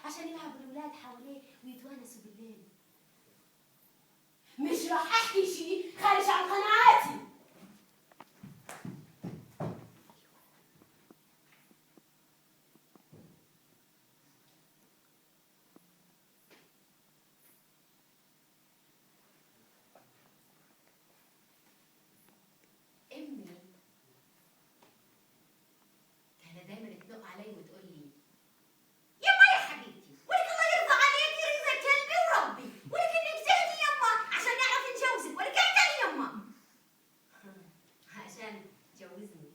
عشان يلعبوا الولاد حواليه ويتونسوا بالليل. مش راح احكي شيء خارج عن قناعاتي. امي كانت دايما تنق علي وتقول لي يما يا حبيبتي ولك الله يرضى عليك يرضى كلبي وربي، ولك انك جهدي يما عشان نعرف نجوزك، ولك اعتني يما. عشان تجوزني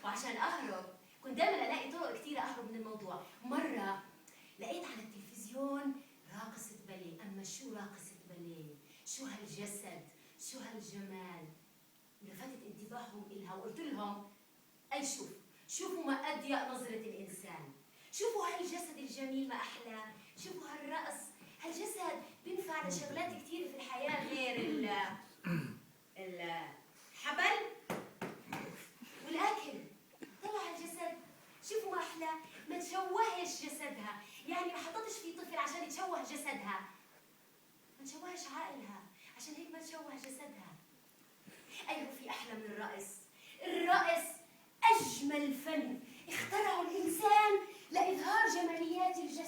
وعشان اهرب كنت دايما الاقي طرق كثيره اهرب من الموضوع. مره لقيت على التلفزيون راقصه باليه، اما شو راقصه باليه، شو هالجسد، شو هالجمال. لفتت انتباههم إلها وقلت لهم أي شوفوا ما أضيق نظرة الإنسان، شوفوا هالجسد الجميل ما أحلى، شوفوا هالرأس، هالجسد بينفع لشغلات كثيرة في الحياة غير الحبل والأكل. طلع هالجسد شوفوا ما أحلى، ما تشوهش جسدها، يعني ما حطتش في طفل عشان يتشوه جسدها، ما تشوهش عقلها عشان هيك ما تشوه جسدها. أيوه في أحلى من الرقص. الرقص أجمل فن اخترعه الإنسان لإظهار جماليات الجسد.